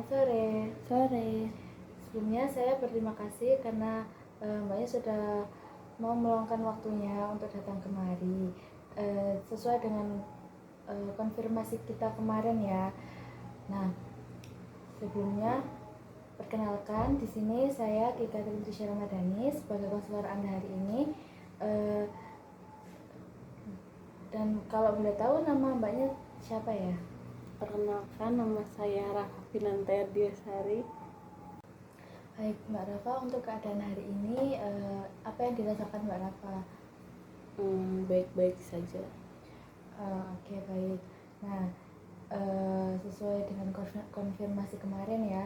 Selamat sore. Sore. Sebelumnya saya berterima kasih karena Mbaknya sudah mau meluangkan waktunya untuk datang kemari. Sesuai dengan konfirmasi kita kemarin ya. Nah, sebelumnya perkenalkan, di sini saya Kika Trisya Ramadhani sebagai konselor Anda hari ini. Dan kalau boleh tahu nama Mbaknya siapa ya? Perkenalkan, nama saya Rafa Pinantea Diasari. Baik Mbak Rafa, untuk keadaan hari ini apa yang dirasakan Mbak Rafa? Baik-baik saja. Oke, baik. Nah, sesuai dengan konfirmasi kemarin ya,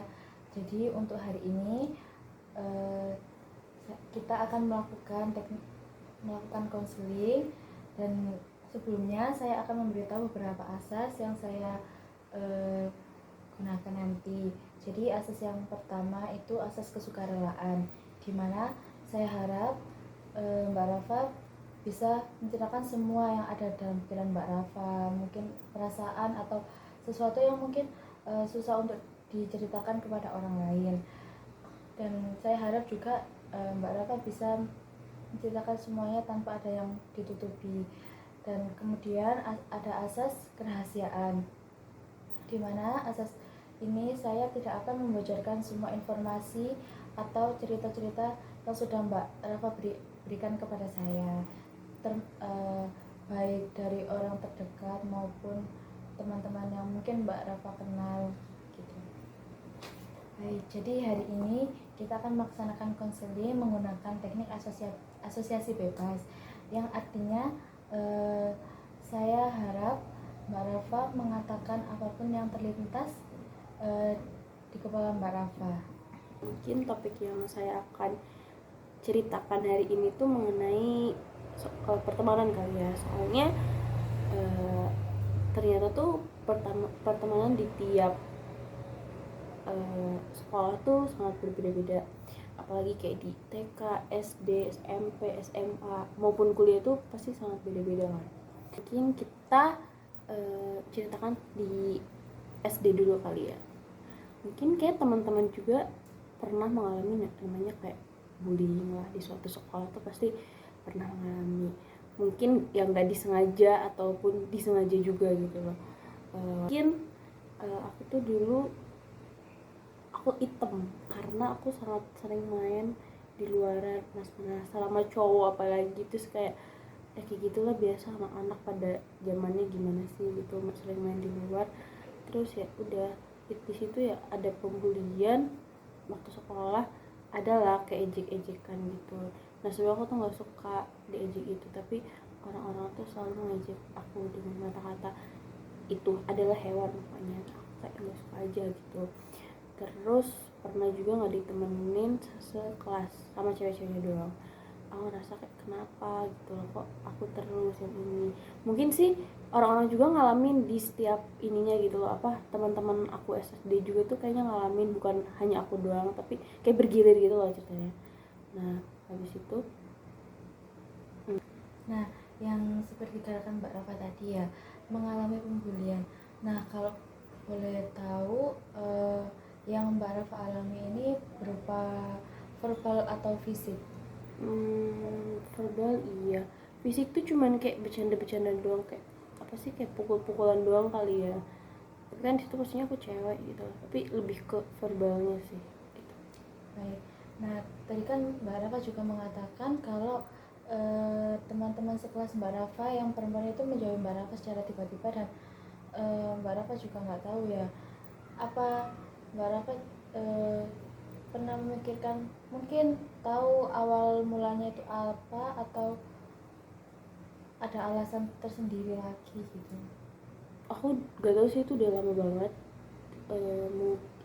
jadi untuk hari ini kita akan melakukan konseling, dan sebelumnya saya akan memberitahu beberapa asas yang saya gunakan nanti. Jadi asas yang pertama itu asas kesukarelaan, di mana saya harap Mbak Rafa bisa menceritakan semua yang ada dalam pikiran Mbak Rafa, mungkin perasaan atau sesuatu yang mungkin susah untuk diceritakan kepada orang lain. Dan saya harap juga Mbak Rafa bisa menceritakan semuanya tanpa ada yang ditutupi. Dan kemudian ada asas kerahasiaan, di mana asas ini saya tidak akan membocorkan semua informasi atau cerita-cerita yang sudah Mbak Rafa berikan kepada saya, baik dari orang terdekat maupun teman-teman yang mungkin Mbak Rafa kenal gitu. Baik, jadi hari ini kita akan melaksanakan konseling menggunakan teknik asosiasi bebas, yang artinya saya harap Mbak Rafa mengatakan apapun yang terlintas di kepala Mbak Rafa. Mungkin topik yang saya akan ceritakan hari ini tuh mengenai pertemanan kali ya. Soalnya ternyata tuh pertemanan di tiap sekolah tuh sangat berbeda-beda. Apalagi kayak di TK, SD, SMP, SMA maupun kuliah tuh pasti sangat beda-beda kan. Mungkin kita ceritakan di SD dulu kali ya. Mungkin kayak teman-teman juga pernah mengalami namanya kayak bullying lah di suatu sekolah tuh pasti pernah mengalami. Mungkin yang nggak disengaja ataupun disengaja juga gitu loh. Mungkin aku tuh dulu aku item karena aku sangat sering main di luaran, sama cowok apalagi, terus kayak kayak gitulah biasa anak-anak pada zamannya gimana sih gitu, sering main di luar. Terus ya udah di situ ya ada pembulian waktu sekolah, adalah kayak ejek-ejekan gitu. Nah sebenarnya aku tuh nggak suka diejek itu, tapi orang-orang tuh selalu mengejek aku dengan kata-kata itu adalah hewan, makanya aku kayak nggak suka aja gitu. Terus pernah juga nggak ditemenin sekelas sama cewek-ceweknya doang. Aku ngerasa kayak kenapa gitu loh, kok aku terus yang ini. Mungkin sih orang-orang juga ngalamin di setiap ininya gitu loh, teman-teman aku SSD juga tuh kayaknya ngalamin, bukan hanya aku doang tapi kayak bergilir gitu loh ceritanya. Nah habis itu yang seperti dikatakan Mbak Rafa tadi ya, mengalami pembulian. Nah kalau boleh tahu yang Mbak Rafa alami ini berupa verbal atau fisik? Verbal iya, fisik tuh cuman kayak bercanda-bercanda doang, kayak apa sih, kayak pukul-pukulan doang kali ya. Tapi kan situ pastinya aku cewek gitu, tapi lebih ke verbalnya sih gitu. Baik. Nah tadi kan Mbak Rafa juga mengatakan kalau teman-teman sekelas Mbak Rafa yang perempuan itu menjauhi Mbak Rafa secara tiba-tiba, dan Mbak Rafa juga nggak tahu ya apa Mbak Rafa pernah memikirkan, mungkin tahu awal mulanya itu apa, atau ada alasan tersendiri lagi gitu? Aku gak tahu sih, itu udah lama banget.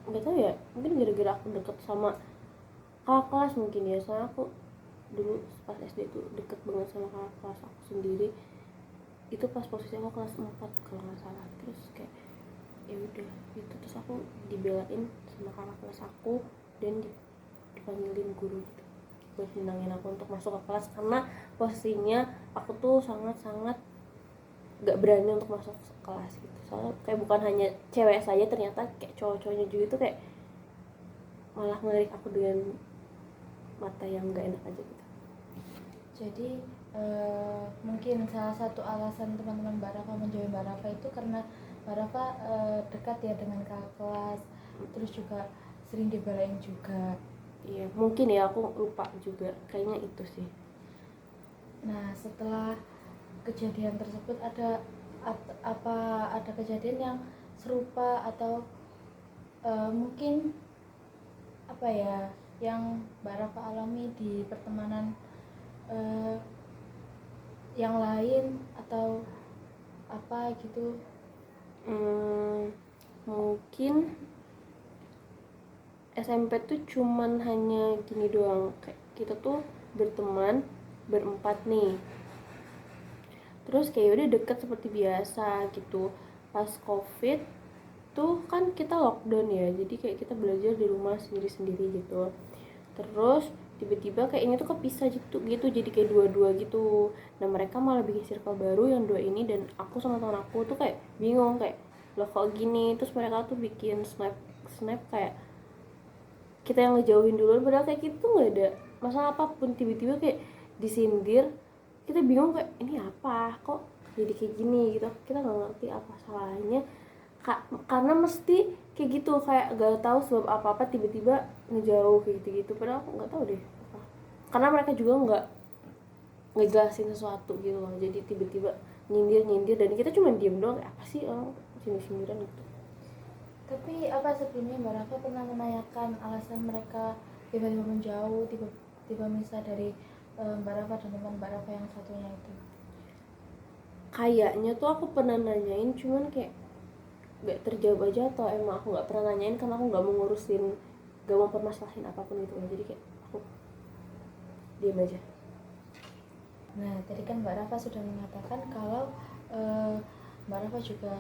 Nggak tahu ya, mungkin gara-gara aku deket sama kakak kelas mungkin ya. Soalnya aku dulu pas SD tuh deket banget sama kakak kelas aku sendiri. Itu pas posisi aku kelas 4 kalau nggak salah. Terus kayak ya udah gitu, terus aku dibelain sama kakak kelas aku dan dipanggilin guru gitu buat nyenangin aku untuk masuk ke kelas, karena posisinya aku tuh sangat-sangat nggak berani untuk masuk kelas gitu. Soalnya kayak bukan hanya cewek saja, ternyata kayak cowok-cowoknya juga tuh kayak malah ngelirik aku dengan mata yang nggak enak aja gitu. Jadi mungkin salah satu alasan teman-teman Mbak Rafa menjauhi Mbak Rafa itu karena Mbak Rafa dekat ya dengan kakak kelas, terus juga sering dibelain juga. Iya, mungkin ya, aku lupa juga, kayaknya itu sih. Nah, setelah kejadian tersebut ada kejadian yang serupa atau mungkin apa ya yang Mbak Rafa alami di pertemanan yang lain atau apa gitu? Mungkin SMP tuh cuman hanya gini doang, kayak kita tuh berteman berempat nih, terus kayak udah deket seperti biasa gitu. Pas COVID tuh kan kita lockdown ya, jadi kayak kita belajar di rumah sendiri-sendiri gitu. Terus tiba-tiba kayak ini tuh kepisah gitu, jadi kayak dua-dua gitu. Nah mereka malah bikin circle baru yang dua ini, dan aku sama teman aku tuh kayak bingung, kayak loh kok gini. Terus mereka tuh bikin snap kayak kita yang ngejauhin duluan, padahal kayak gitu nggak ada masalah apapun. Tiba-tiba kayak disindir, kita bingung kayak ini apa kok jadi kayak gini gitu. Kita nggak ngerti apa salahnya, karena mesti kayak gitu, kayak gak tahu sebab apa-apa tiba-tiba ngejauh kayak gitu padahal aku nggak tahu deh apa. Karena mereka juga nggak ngejelasin sesuatu gitu loh, jadi tiba-tiba nyindir dan kita cuma diem doang, kayak apa sih orang sindiran gitu. Tapi apa sebelumnya Mbak Rafa pernah menanyakan alasan mereka tiba-tiba menjauh, tiba-tiba misah dari Mbak Rafa dan teman Mbak Rafa yang satunya itu? Kayaknya tuh aku pernah nanyain, cuman kayak gak terjawab aja, atau emang aku gak pernah nanyain karena aku gak mau ngurusin, gak mau permasalahin apapun gitu. Jadi kayak aku diam aja. Nah, tadi kan Mbak Rafa sudah mengatakan kalau Mbak Rafa juga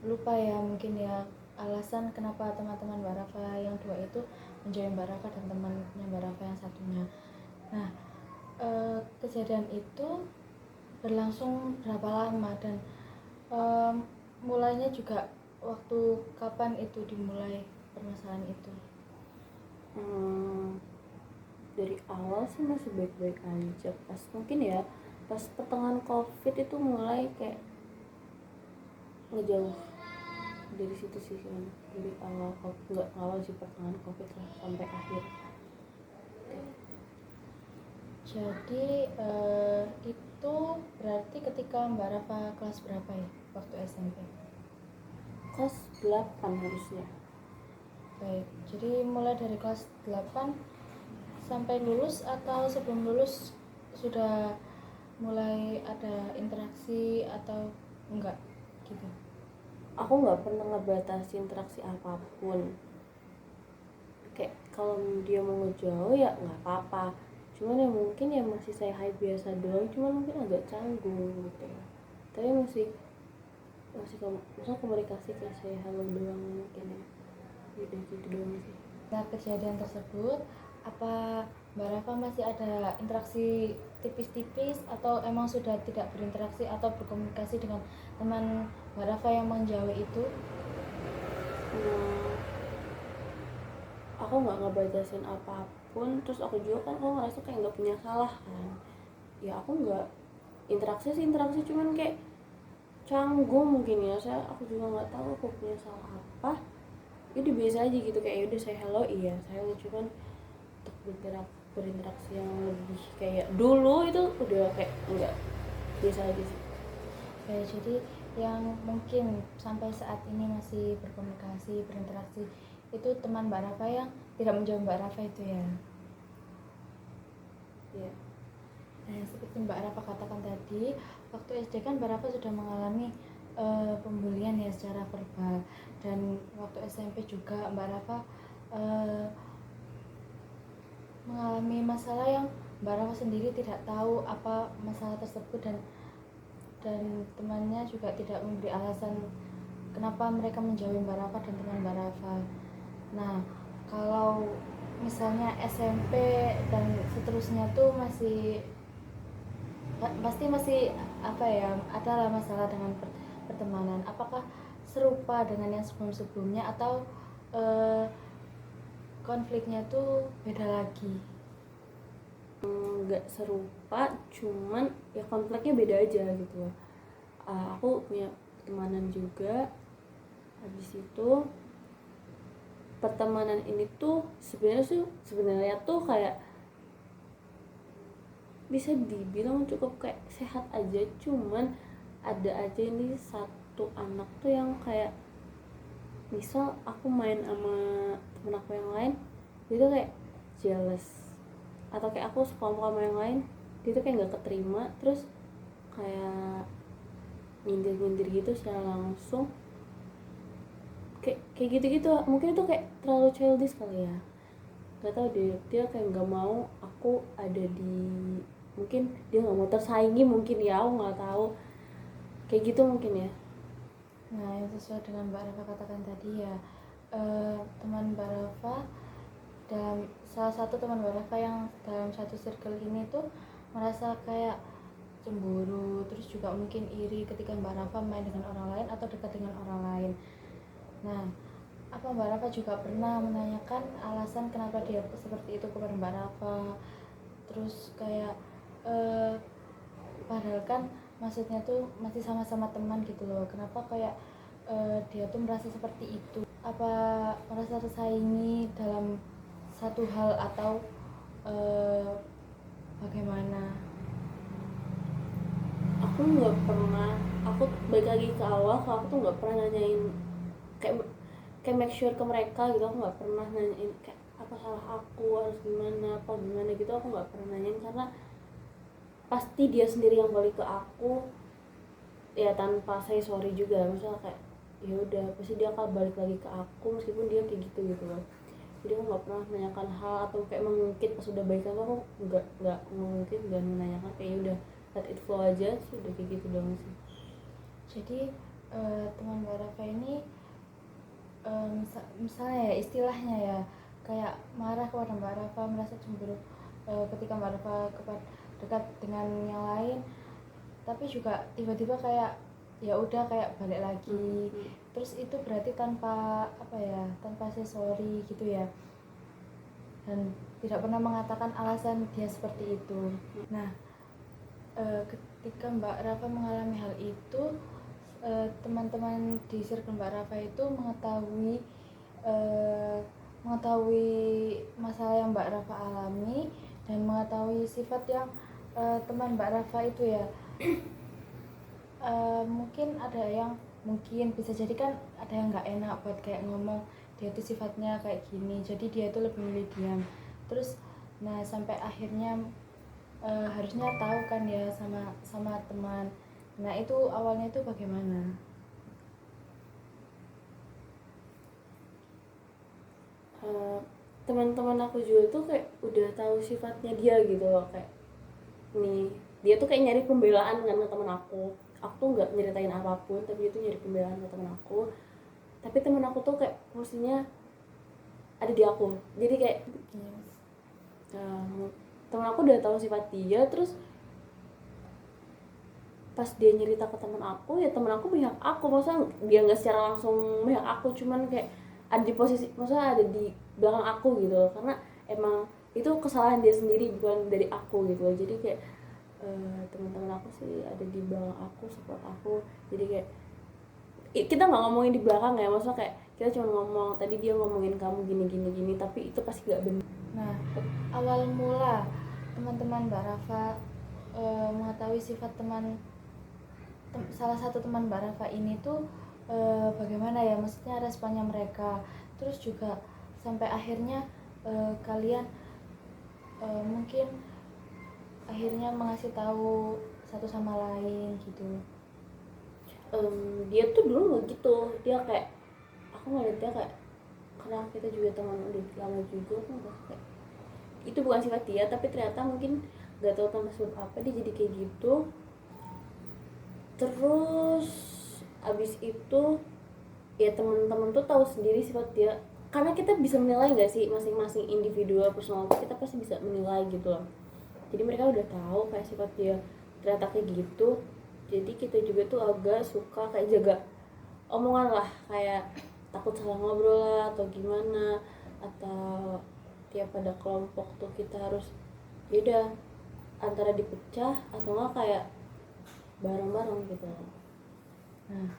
lupa ya mungkin ya alasan kenapa teman-teman Mbak Rafa yang dua itu menjauhi Mbak Rafa dan temannya Mbak Rafa yang satunya. Nah, kejadian itu berlangsung berapa lama dan mulainya juga waktu kapan itu dimulai permasalahan itu? Dari awal sih masih baik-baik aja, pas mungkin ya pas pertengahan COVID itu mulai kayak ngejauh. Dari situ sih kan, dari awal COVID, nggak awal sih, pertengahan COVID lah sampai akhir. Jadi itu berarti ketika Mbak Rafa kelas berapa ya waktu SMP? Kelas 8 harusnya. Baik, jadi mulai dari kelas 8 sampai lulus atau sebelum lulus sudah mulai ada interaksi atau enggak gitu? Aku nggak pernah ngebatasi interaksi apapun, kayak kalau dia mau ngejauh ya nggak apa-apa, cuman ya mungkin ya masih saya hai biasa doang, cuman mungkin agak canggung gitu ya. Tapi masih komunikasi kayak saya halo doang mungkin ya, gitu doang sih. Nah, kejadian tersebut apa Mbak Rafa masih ada interaksi tipis-tipis atau emang sudah tidak berinteraksi atau berkomunikasi dengan teman Mbak Rafa yang menjauh itu? Aku nggak ngebatasin apapun, terus aku juga kan aku ngerasa kayak nggak punya salah kan. Ya aku nggak interaksi, cuman kayak canggung mungkin ya, aku juga nggak tahu aku punya salah apa. Jadi biasa aja gitu, kayak udah saya hello, iya saya cuman untuk berinteraksi yang lebih kayak dulu itu udah kayak enggak, biasa aja sih. Oke, jadi yang mungkin sampai saat ini masih berkomunikasi, berinteraksi itu teman Mbak Rafa yang tidak menjauh Mbak Rafa itu ya? Iya. Nah, seperti Mbak Rafa katakan tadi, waktu SD kan Mbak Rafa sudah mengalami pembulian ya secara verbal, dan waktu SMP juga Mbak Rafa mengalami masalah yang Mbak Rafa sendiri tidak tahu apa masalah tersebut, dan temannya juga tidak memberi alasan kenapa mereka menjauhi Mbak Rafa dan teman Mbak Rafa. Nah, kalau misalnya SMP dan seterusnya tuh masih pasti masih apa ya, adalah masalah dengan pertemanan. Apakah serupa dengan yang sebelum-sebelumnya atau eh, konfliknya tuh beda lagi? Nggak serupa, cuman ya konfliknya beda aja gitu loh. Aku punya pertemanan juga, habis itu pertemanan ini tuh sebenarnya tuh kayak bisa dibilang cukup kayak sehat aja, cuman ada aja ini satu anak tuh yang kayak misal aku main sama temen aku yang lain, dia tuh kayak jealous, atau kayak aku sekelompok sama yang lain, dia tuh kayak nggak keterima, terus kayak nyindir gitu secara langsung, kayak gitu mungkin itu kayak terlalu childish kali ya, nggak tahu deh, dia kayak nggak mau aku ada di, mungkin dia nggak mau tersaingi mungkin ya, aku nggak tahu, kayak gitu mungkin ya. Nah, yang sesuai dengan Mbak Rafa katakan tadi ya, teman Mbak Rafa, dalam salah satu teman Mbak Rafa yang dalam satu circle ini tuh merasa kayak cemburu, terus juga mungkin iri ketika Mbak Rafa main dengan orang lain atau dekat dengan orang lain. Nah, apa Mbak Rafa juga pernah menanyakan alasan kenapa dia seperti itu kepada Mbak Rafa? Terus kayak padahal kan maksudnya tuh masih sama-sama teman gitu loh, kenapa kayak dia tuh merasa seperti itu? Apa merasa tersaingi dalam satu hal atau eh, bagaimana? Aku balik lagi ke awal, kalau aku tuh nggak pernah nanyain kayak kayak make sure ke mereka gitu, aku nggak pernah nanyain kayak apa salah aku, harus gimana gitu, aku nggak pernah nanyain, karena pasti dia sendiri yang balik ke aku ya, tanpa saya sorry juga, misalnya kayak ya udah pasti dia akan balik lagi ke aku meskipun dia kayak gitu loh. Jadi aku nggak pernah menanyakan hal atau kayak mengungkit pas udah balik lagi, aku nggak mengungkit dan menanyakan, kayak ya udah let it flow aja sih, udah kayak gitu doang sih. Jadi teman Mbak Rafa ini misalnya ya, istilahnya ya, kayak marah kepada Mbak Rafa, merasa cemburu ketika Mbak Rafa dekat dengan yang lain, tapi juga tiba-tiba kayak ya udah kayak balik lagi. Terus itu berarti tanpa apa ya, tanpa say sorry gitu ya, dan tidak pernah mengatakan alasan dia seperti itu. Nah, ketika Mbak Rafa mengalami hal itu, teman-teman di circle Mbak Rafa itu mengetahui masalah yang Mbak Rafa alami dan mengetahui sifat yang teman Mbak Rafa itu ya. Mungkin ada yang, mungkin bisa jadi kan ada yang nggak enak buat kayak ngomong dia itu sifatnya kayak gini, jadi dia itu lebih milih diam. Terus nah sampai akhirnya harusnya tahu kan ya sama teman. Nah itu awalnya itu bagaimana? Teman-teman aku juga tuh kayak udah tahu sifatnya dia gitu loh, kayak nih dia tuh kayak nyari pembelaan kan ke teman aku tuh nggak nyeritain apapun, tapi dia tuh nyari pembelaan ke teman aku, tapi teman aku tuh kayak posisinya ada di aku, jadi kayak Yes. teman aku udah tahu sifat dia, terus pas dia nyerita ke teman aku, ya teman aku pihak aku, maksudnya dia nggak secara langsung pihak aku, cuman kayak ada di posisi, maksudnya ada di belakang aku gitu loh, karena emang itu kesalahan dia sendiri bukan dari aku gitu loh. Jadi kayak teman-teman aku sih ada di belakang aku, support aku, jadi kayak kita nggak ngomongin di belakang ya, maksudnya kayak kita cuma ngomong tadi dia ngomongin kamu gini, tapi itu pasti nggak benar. Nah, awal mula teman-teman Mbak Rafa mengetahui sifat salah satu teman Mbak Rafa ini tuh bagaimana ya, maksudnya responnya mereka, terus juga sampai akhirnya kalian mungkin akhirnya mengasih tahu satu sama lain gitu. Dia tuh dulu nggak gitu, dia kayak aku ngeliat dia kayak, karena kita juga teman udah lama juga, aku nggak kayak itu bukan sifat dia, tapi ternyata mungkin nggak tahu tanpa sebab apa dia jadi kayak gitu. Terus abis itu ya teman-teman tuh tahu sendiri sifat dia, karena kita bisa menilai nggak sih, masing-masing individual personal kita pasti bisa menilai gitu loh. Jadi mereka udah tahu kayak sifat dia ternyata kayak gitu. Jadi kita juga tuh agak suka kayak jaga omongan lah, kayak takut salah ngobrol lah atau gimana, atau tiap ada kelompok tuh kita harus beda antara dipecah atau enggak kayak bareng-bareng gitu. Nah,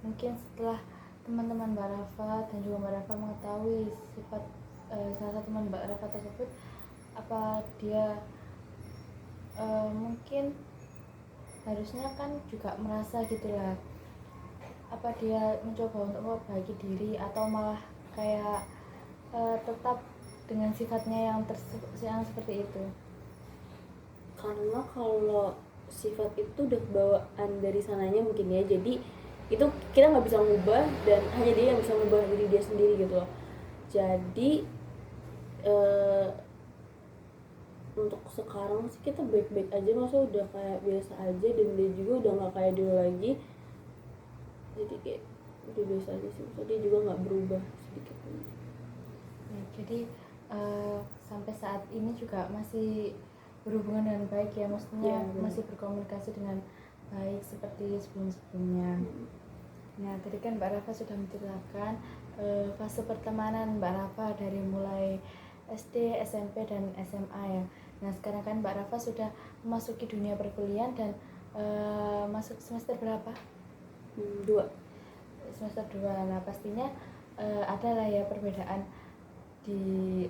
mungkin setelah teman-teman Mbak Rafa dan juga Mbak Rafa mengetahui sifat salah satu teman Mbak Rafa tersebut, apa dia mungkin harusnya kan juga merasa gitulah, apa dia mencoba untuk memperbaiki diri atau malah kayak tetap dengan sifatnya yang seperti itu? Karena kalau sifat itu udah bawaan dari sananya mungkin ya, jadi itu kita nggak bisa ngubah dan hanya dia yang bisa ngubah diri dia sendiri gitu loh. Jadi untuk sekarang sih kita baik-baik aja, maksudnya udah kayak biasa aja, dan dia juga udah nggak kayak dulu lagi, jadi kayak udah biasa aja sih, maksudnya dia juga nggak berubah sedikit pun. Ya, jadi sampai saat ini juga masih berhubungan dengan baik ya, maksudnya masih berkomunikasi dengan baik seperti sebelum-sebelumnya. Nah, tadi kan Mbak Rafa sudah menceritakan fase pertemanan Mbak Rafa dari mulai SD, SMP, dan SMA ya. Nah, sekarang kan Mbak Rafa sudah memasuki dunia perkuliahan dan masuk semester berapa? 2. Semester 2. Nah, pastinya ada lah ya perbedaan di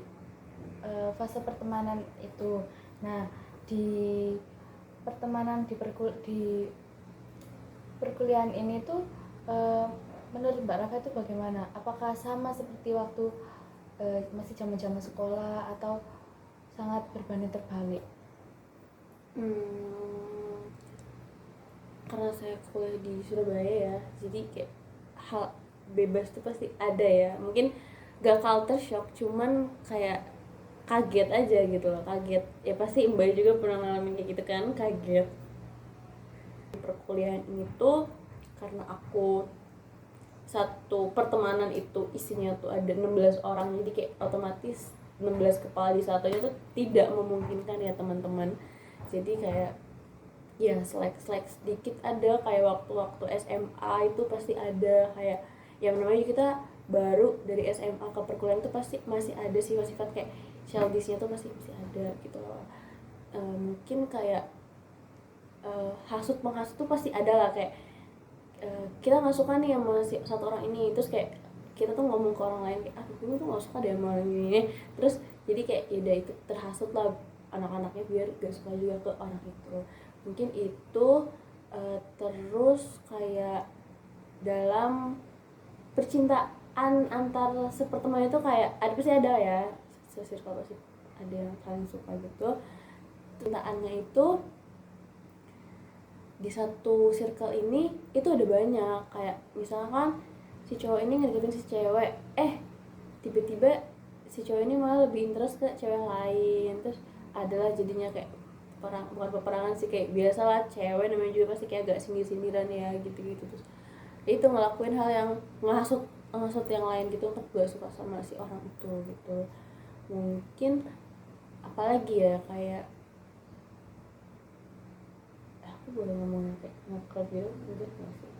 fase pertemanan itu. Nah, di pertemanan di perkuliahan ini tuh menurut Mbak Rafa itu bagaimana? Apakah sama seperti waktu masih zaman-zaman sekolah atau sangat berbanding terbalik? Karena saya kuliah di Surabaya ya, jadi kayak hal bebas tuh pasti ada ya. Mungkin gak culture shock, cuman kayak kaget aja gitu loh, kaget. Ya pasti Mbak juga pernah ngalamin kayak gitu kan, kaget. Perkuliahan ini tuh karena aku satu pertemanan itu isinya tuh ada 16 orang, jadi kayak otomatis 16 kepala di satunya tuh tidak memungkinkan ya teman-teman. Jadi kayak ya slack sedikit ada, kayak waktu SMA itu pasti ada kayak yang namanya kita baru dari SMA ke perkuliahan tuh pasti masih ada sifat-sifat kayak childishnya tuh masih ada gitu loh. Mungkin kayak hasut menghasut tuh pasti ada lah, kayak kita nggak suka nih sama satu orang ini, terus kayak kita tuh ngomong ke orang lain kayak gue tuh nggak suka deh sama orang ini, terus jadi kayak yaudah itu terhasut lah anak-anaknya biar gak suka juga ke orang itu. Mungkin itu terus kayak dalam percintaan antar seperteman itu kayak ada pasti ada ya, sesirkel pasti ada yang kalian suka gitu. Cintaannya itu di satu circle ini itu ada banyak, kayak misalkan si cowok ini ngedeketin si cewek, tiba-tiba si cowok ini malah lebih interest ke cewek lain, terus adalah jadinya kayak bukan peperangan sih, kayak biasalah cewek namanya juga pasti kayak agak sindir-sindiran ya gitu-gitu, terus itu ngelakuin hal yang ngasut yang lain gitu untuk gak suka sama si orang itu gitu. Mungkin apalagi ya, kayak aku boleh ngomong kayak ngeklub gitu enggak sih?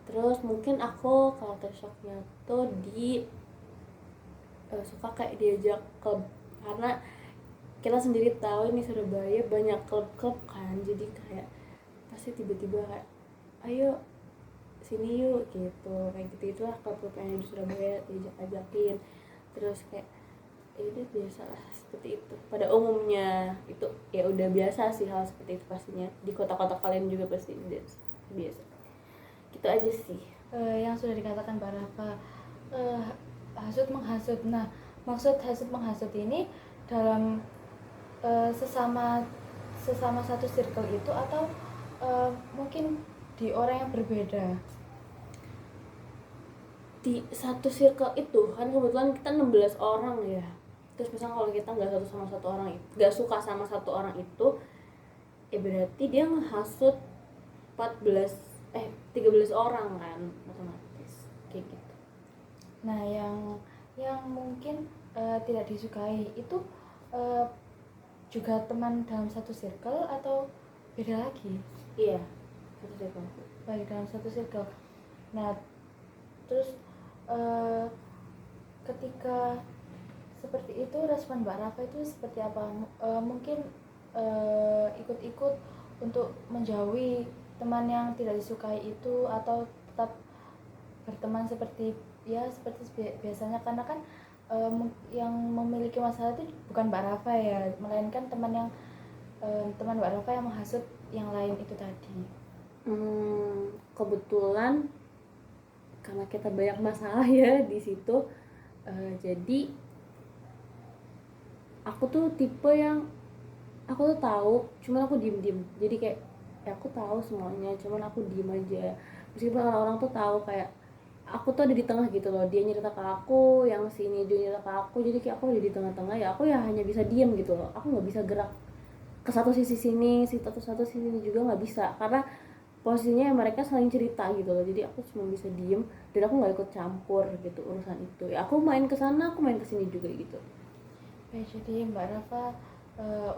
Terus mungkin aku culture shocknya tuh di suka kayak diajak klub, karena kita sendiri tahu ini Surabaya banyak klub-klub kan, jadi kayak pasti tiba-tiba kayak ayo sini yuk gitu, kayak gitu itulah klub-klub yang di Surabaya diajak-ajakin. Terus kayak itu biasa lah seperti itu pada umumnya, itu ya udah biasa sih hal seperti itu pastinya di kota-kota kalian juga pasti biasa gitu aja sih. Yang sudah dikatakan Mbak Rafa, hasut menghasut. Nah, maksud hasut menghasut ini dalam sesama satu circle itu atau mungkin di orang yang berbeda? Di satu circle itu kan kebetulan kita 16 orang ya, terus misalnya kalau kita nggak sama satu orang itu, nggak suka sama satu orang itu, ya berarti dia menghasut 13 orang kan, otomatis kayak gitu. Nah, yang mungkin tidak disukai itu juga teman dalam satu circle atau beda lagi? Iya, satu circle. Baik, dalam satu circle. Nah, terus ketika seperti itu respon Mbak Rafa itu seperti apa? Mungkin ikut-ikut untuk menjauhi teman yang tidak disukai itu, atau tetap berteman seperti biasanya, karena kan yang memiliki masalah itu bukan Mbak Rafa ya, melainkan teman Mbak Rafa yang menghasut yang lain itu tadi. Kebetulan karena kita banyak masalah ya di situ, jadi aku tuh tipe yang aku tuh tahu, cuman aku diem. Jadi kayak aku tahu semuanya, cuman aku diem aja. Meskipun orang-orang tuh tahu kayak aku tuh ada di tengah gitu loh. Dia nyerita ke aku, yang sini dia nyerita ke aku. Jadi kayak aku ada di tengah-tengah ya. Aku ya hanya bisa diem gitu loh. Aku nggak bisa gerak ke satu sisi sini, satu sisi juga nggak bisa, karena posisinya mereka saling cerita gitu loh. Jadi aku cuma bisa diem dan aku nggak ikut campur gitu urusan itu. Ya aku main ke sana, aku main ke sini juga gitu. Jadi Mbak Rafa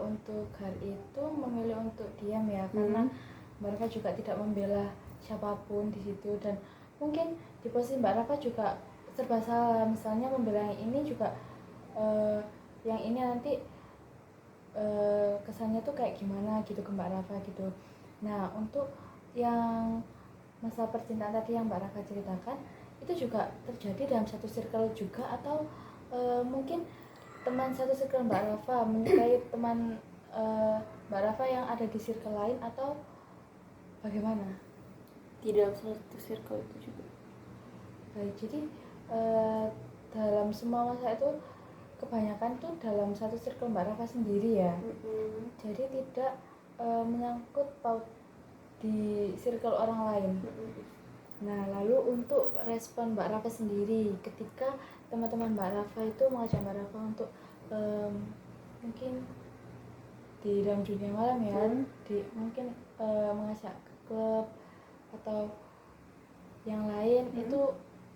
untuk hal itu memilih untuk diam ya, karena Mbak Rafa juga tidak membela siapapun di situ, dan mungkin di posisi Mbak Rafa juga serba salah. Misalnya membela yang ini juga yang ini nanti kesannya tuh kayak gimana gitu ke Mbak Rafa gitu. Nah, untuk yang masalah percintaan tadi yang Mbak Rafa ceritakan, itu juga terjadi dalam satu circle juga, atau mungkin teman satu circle Mbak Rafa menyukai teman Mbak Rafa yang ada di circle lain, atau bagaimana? Di dalam satu circle itu juga. Baik, jadi dalam semua masa itu kebanyakan tuh dalam satu circle Mbak Rafa sendiri ya. Jadi tidak menyangkut paut di circle orang lain. Nah, lalu untuk respon Mbak Rafa sendiri ketika teman-teman Mbak Rafa itu mengajak Mbak Rafa untuk mungkin di dalam dunia malam ya, mungkin mengajak ke klub atau yang lain, itu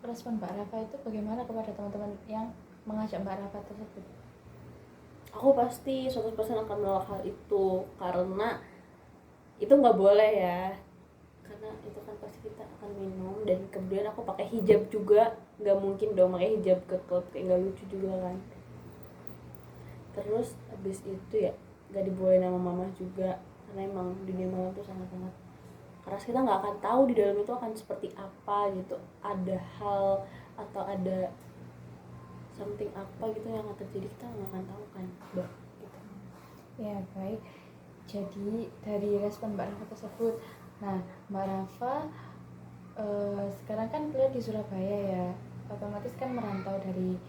respon Mbak Rafa itu bagaimana kepada teman-teman yang mengajak Mbak Rafa tersebut? Aku pasti 100% akan menolak hal itu, karena itu nggak boleh ya. Karena itu kan pasti kita akan minum, dan kemudian aku pakai hijab juga, nggak mungkin dong pakai hijab ke klub, kayak nggak lucu juga kan. Terus abis itu ya nggak dibolehin sama mama juga, karena emang dunia malam tuh sangat-sangat keras. Kita nggak akan tahu di dalam itu akan seperti apa gitu, ada hal atau ada something apa gitu yang akan terjadi, kita nggak akan tahu kan Mbak gitu. Ya baik, jadi dari respon Mbak Rafa tersebut, nah Mbak Rafa sekarang kan kuliah di Surabaya ya, otomatis kan merantau dari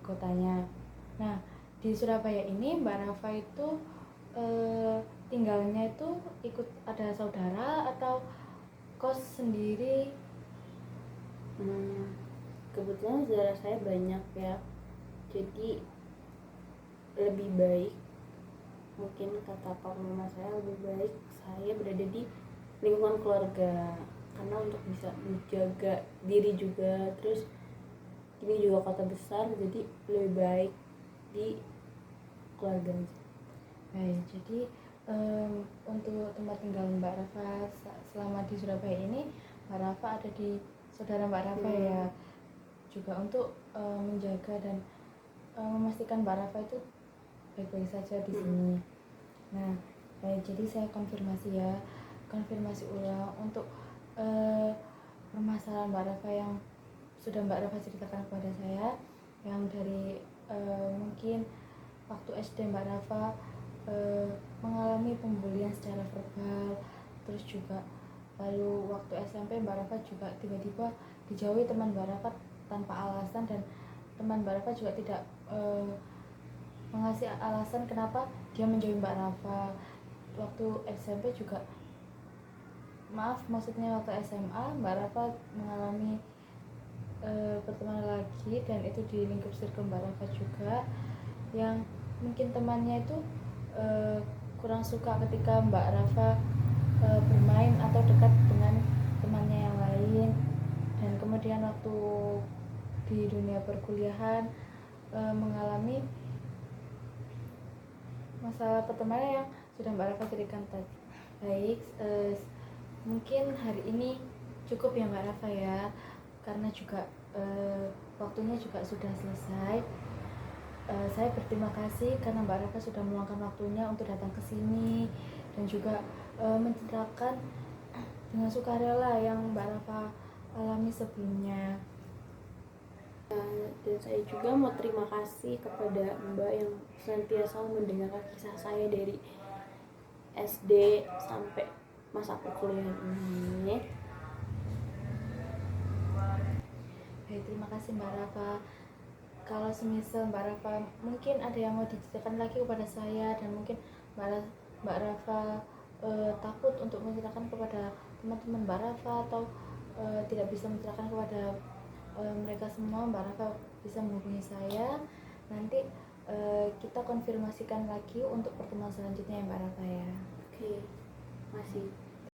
kotanya. Nah, di Surabaya ini Mbak Rafa itu tinggalnya itu ikut ada saudara atau kos sendiri? Kebetulan saudara saya banyak ya, jadi lebih baik, mungkin kata papa mama saya, lebih baik saya berada di lingkungan keluarga, karena untuk bisa menjaga diri juga. Terus ini juga kota besar, jadi lebih baik di keluarga aja. Baik, jadi untuk tempat tinggal Mbak Rafa selama di Surabaya ini, Mbak Rafa ada di saudara Mbak Rafa ya, juga untuk menjaga dan memastikan Mbak Rafa itu baik-baik saja di sini. Nah, baik, jadi saya konfirmasi ulang untuk permasalahan Mbak Rafa yang sudah Mbak Rafa ceritakan kepada saya, yang dari mungkin waktu SD Mbak Rafa mengalami pembulian secara verbal, terus juga lalu waktu SMP Mbak Rafa juga tiba-tiba dijauhi teman Mbak Rafa tanpa alasan, dan teman Mbak Rafa juga tidak mengasih alasan kenapa dia menjauhi Mbak Rafa. Waktu SMP juga, maksudnya waktu SMA Mbak Rafa mengalami pertemanan lagi, dan itu di lingkup circle Mbak Rafa juga, yang mungkin temannya itu kurang suka ketika Mbak Rafa bermain atau dekat dengan temannya yang lain. Dan kemudian waktu di dunia perkuliahan mengalami masalah pertemanan yang sudah Mbak Rafa ceritakan tadi. Baik, mungkin hari ini cukup ya Mbak Rafa ya, karena juga waktunya juga sudah selesai. Saya berterima kasih karena Mbak Rafa sudah meluangkan waktunya untuk datang ke sini dan juga menceritakan dengan sukarela yang Mbak Rafa alami sebelumnya. Dan saya juga mau terima kasih kepada Mbak yang senantiasa mendengarkan kisah saya dari SD sampai masa perkuliahan ini. Baik, terima kasih Mbak Rafa. Kalau semisal Mbak Rafa mungkin ada yang mau diceritakan lagi kepada saya, dan mungkin Mbak Rafa takut untuk menceritakan kepada teman-teman Mbak Rafa, atau tidak bisa menceritakan kepada mereka semua, Mbak Rafa bisa menghubungi saya. Nanti kita konfirmasikan lagi untuk pertemuan selanjutnya ya Mbak Rafa ya. Oke, masih.